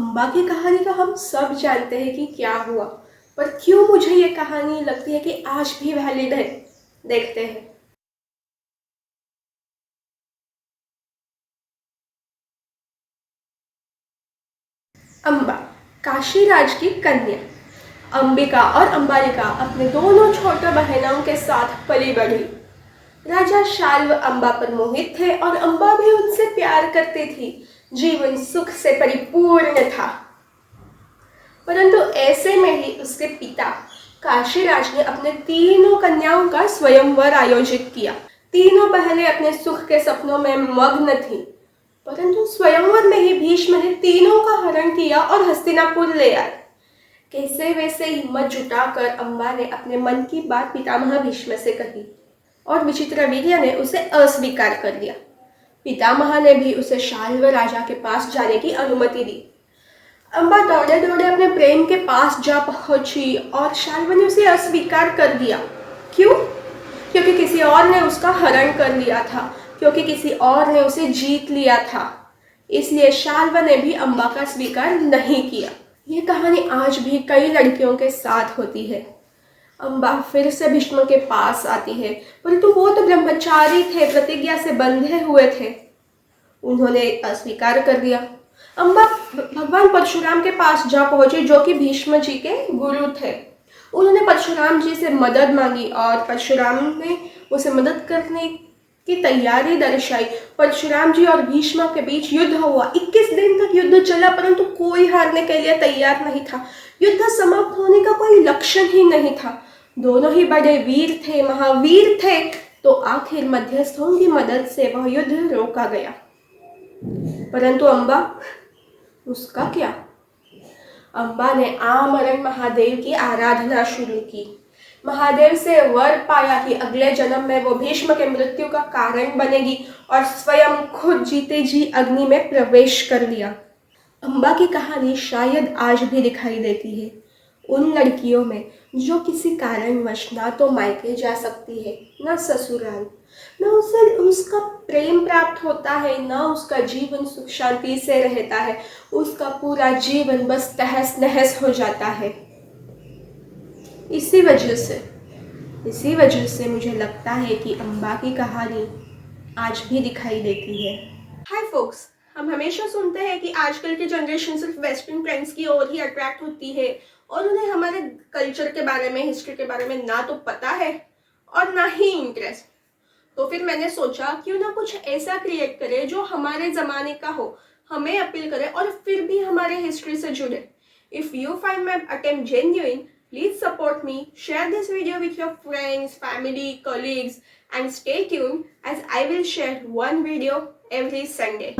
अम्बा की कहानी तो हम सब जानते हैं कि क्या हुआ, पर क्यों मुझे ये कहानी लगती है कि आज भी वैलिड है। देखते हैं। अम्बा, काशीराज की कन्या। अंबिका और अंबालिका अपने दोनों छोटे बहनों के साथ पली बढ़ी। राजा शाल्व अम्बा पर मोहित थे और अम्बा भी उनसे प्यार करती थी। जीवन सुख से परिपूर्ण था। परंतु ऐसे में ही उसके पिता काशीराज ने अपने तीनों कन्याओं का स्वयंवर आयोजित किया। तीनों बहनें अपने सुख के सपनों में मग्न थीं, परंतु स्वयंवर में ही भीष्म ने तीनों का हरण किया और हस्तिनापुर ले आए। कैसे वैसे हिम्मत जुटाकर अम्बा ने अपने मन की बात पितामह भीष्म से कही और विचित्रवीर्य ने उसे अस्वीकार कर दिया। पितामह ने भी उसे शाल्व राजा के पास जाने की अनुमति दी। अम्बा दौड़े दौड़े अपने प्रेम के पास जा पहुंची और शाल्व ने उसे अस्वीकार कर दिया। क्यों? क्योंकि किसी और ने उसका हरण कर लिया था, क्योंकि किसी और ने उसे जीत लिया था। इसलिए शाल्व ने भी अम्बा का स्वीकार नहीं किया। ये कहानी आज भी कई लड़कियों के साथ होती है। अम्बा फिर से भीष्म के पास आती है, परंतु वो तो ब्रह्मचारी थे, प्रतिज्ञा से बंधे हुए थे। उन्होंने अस्वीकार कर दिया। अम्बा भगवान परशुराम के पास जा पहुंची, जो कि भीष्म जी के गुरु थे। उन्होंने परशुराम जी से मदद मांगी और परशुराम ने उसे मदद करने की तैयारी दर्शाई। परशुराम जी और भीष्म के बीच युद्ध हुआ। 21 दिन तक युद्ध चला, परंतु कोई हारने के लिए तैयार नहीं था। युद्ध समाप्त होने का कोई लक्षण ही नहीं था। दोनों ही बड़े वीर थे, महावीर थे। तो आखिर मध्यस्थों की मदद से वह युद्ध रोका गया। परंतु अम्बा, उसका क्या? अम्बा ने आमरण महादेव की आराधना शुरू की। महादेव से वर पाया कि अगले जन्म में वो भीष्म के मृत्यु का कारण बनेगी और स्वयं खुद जीते जी अग्नि में प्रवेश कर लिया। अम्बा की कहानी शायद आज भी दिखाई देती है उन लड़कियों में जो किसी कारणवश ना तो मायके जा सकती है, ना ससुराल, ना उसे उसका प्रेम प्राप्त होता है, ना उसका जीवन सुख शांति से रहता है। उसका पूरा जीवन बस तहस नहस हो जाता है। इसी वजह से मुझे लगता है कि अम्बा की कहानी आज भी दिखाई देती है। हाय फोक्स, हम हमेशा सुनते हैं कि आजकल की जनरेशन सिर्फ वेस्टर्न ट्रेंड्स की ओर ही अट्रैक्ट होती है और उन्हें हमारे कल्चर के बारे में, हिस्ट्री के बारे में ना तो पता है और ना ही इंटरेस्ट। तो फिर मैंने सोचा क्यों ना कुछ ऐसा क्रिएट करे जो हमारे ज़माने का हो, हमें अपील करे और फिर भी हमारे हिस्ट्री से जुड़े। If you find my attempt genuine, please support me, share this video with your friends, family, colleagues, and stay tuned as I will share one video every Sunday.